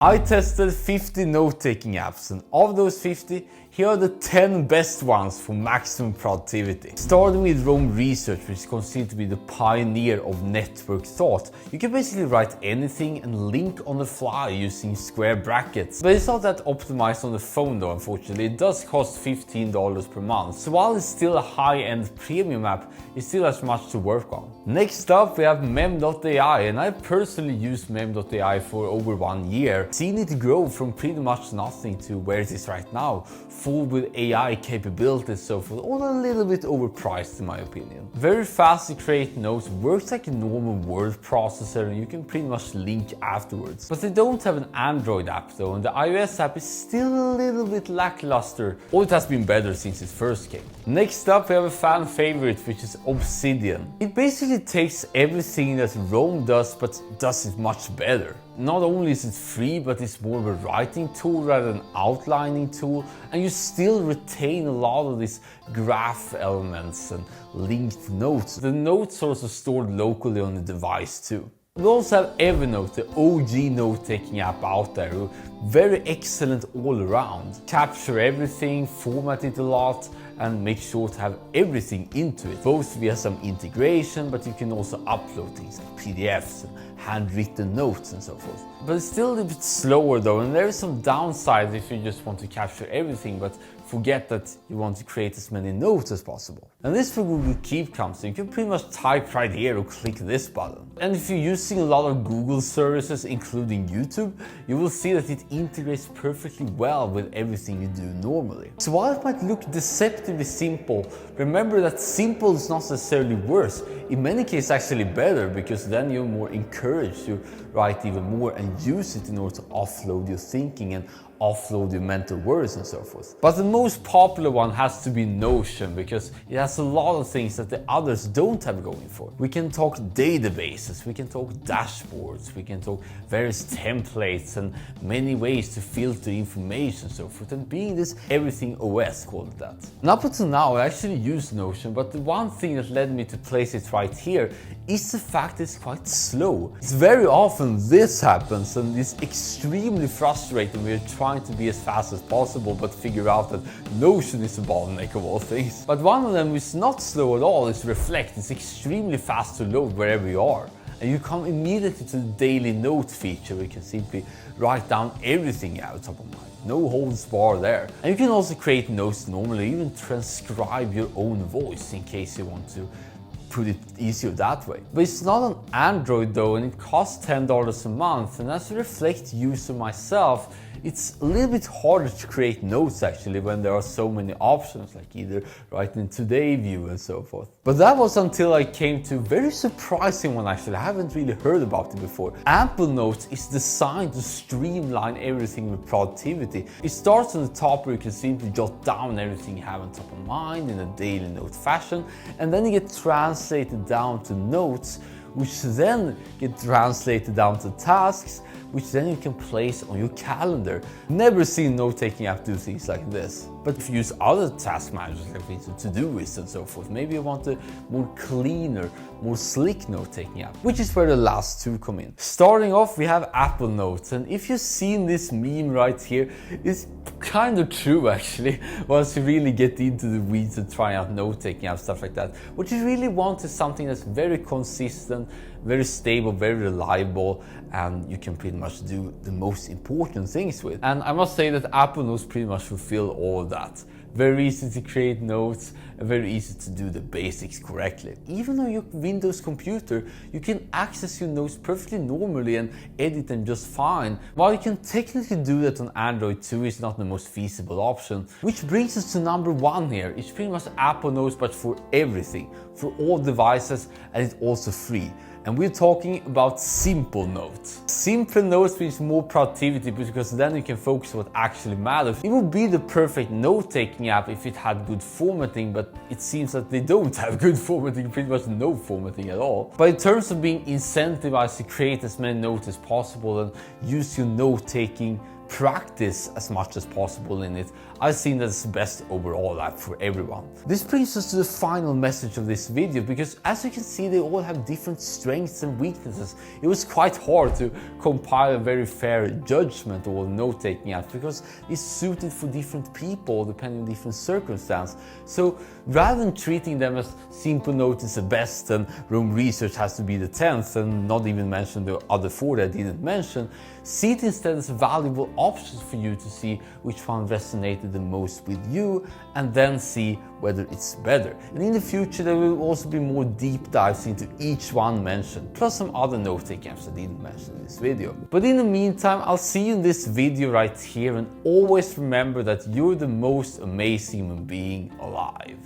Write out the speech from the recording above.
I tested 50 note-taking apps, and of those 50, here are the 10 best ones for maximum productivity. Starting with Rome Research, which is considered to be the pioneer of network thought. You can basically write anything and link on the fly using square brackets. But it's not that optimized on the phone though, unfortunately. It does cost $15 per month. So while it's still a high-end premium app, it still has much to work on. Next up, we have Mem.ai, and I personally used Mem.ai for over 1 year. Seen it grow from pretty much nothing to where it is right now, full with AI capabilities, so forth, all a little bit overpriced in my opinion. Very fast to create notes, works like a normal word processor, and you can pretty much link afterwards. But they don't have an Android app though, and the iOS app is still a little bit lackluster, or it has been better since it first came. Next up, we have a fan favorite, which is Obsidian. It basically takes everything that Rome does, but does it much better. Not only is it free, but it's more of a writing tool rather than outlining tool, and you still retain a lot of these graph elements and linked notes. The notes are also stored locally on the device too. We also have Evernote, the OG note-taking app out there, very excellent all around. Capture everything, format it a lot, and make sure to have everything into it. Both via some integration, but you can also upload things like PDFs and handwritten notes and so forth. But it's still a little bit slower though, and there is some downsides if you just want to capture everything, but forget that you want to create as many notes as possible. And this for Google Keep comes in. You can pretty much type right here or click this button. And if you're using a lot of Google services, including YouTube, you will see that it integrates perfectly well with everything you do normally. So while it might look deceptively simple, remember that simple is not necessarily worse. In many cases actually better, because then you're more encouraged to write even more and use it in order to offload your thinking and offload your mental worries and so forth. But the most popular one has to be Notion, because it has a lot of things that the others don't have going for. We can talk databases, we can talk dashboards, we can talk various templates and many ways to filter information and so forth, and being this everything OS, call it that. And up until now I actually used Notion, but the one thing that led me to place it right here is the fact that it's quite slow. It's very often this happens, and it's extremely frustrating when you're trying to be as fast as possible but figure out that Notion is a bottleneck of all things. But one of them is not slow at all is Reflect. It's extremely fast to load wherever you are. And you come immediately to the daily note feature where you can simply write down everything you have at top of mind. No holds bar there. And you can also create notes normally, even transcribe your own voice in case you want to put it easier that way. But it's not on Android though, and it costs $10 a month, and as a Reflect user myself, it's a little bit harder to create notes actually when there are so many options, like either writing in Today View and so forth. But that was until I came to a very surprising one actually. I haven't really heard about it before. Amplenotes is designed to streamline everything with productivity. It starts on the top where you can simply jot down everything you have on top of mind in a daily note fashion, and then you get translated down to notes, which then get translated down to tasks, which then you can place on your calendar. Never seen a note-taking app do things like this. But if you use other task managers like Todoist and so forth, maybe you want a more cleaner, more slick note-taking app, which is where the last two come in. Starting off, we have Apple Notes, and if you've seen this meme right here, it's kind of true actually. Once you really get into the weeds and try out note-taking apps, stuff like that, what you really want is something that's very consistent, very stable, very reliable, and you can pretty much do the most important things with. And I must say that Apple Notes pretty much fulfill all of that. Very easy to create notes and very easy to do the basics correctly. Even on your Windows computer, you can access your notes perfectly normally and edit them just fine. While you can technically do that on Android too, it's not the most feasible option. Which brings us to number one here. It's pretty much Apple Notes, but for everything, for all devices, and it's also free. And we're talking about Simplenotes. Simplenotes means more productivity because then you can focus on what actually matters. It would be the perfect note-taking app if it had good formatting, but it seems that they don't have good formatting, pretty much no formatting at all. But in terms of being incentivized to create as many notes as possible and use your note-taking practice as much as possible in it, I've seen that it's the best overall app for everyone. This brings us to the final message of this video, because as you can see, they all have different strengths and weaknesses. It was quite hard to compile a very fair judgment of all note-taking apps, because it's suited for different people depending on different circumstances. So rather than treating them as Simplenotes is the best and Roam Research has to be the 10th, and not even mention the other 4 that I didn't mention, see it instead as valuable options for you to see which one resonated the most with you, and then see whether it's better. And in the future there will also be more deep dives into each one mentioned, plus some other note-taking apps I didn't mention in this video. But in the meantime, I'll see you in this video right here, and always remember that you're the most amazing human being alive.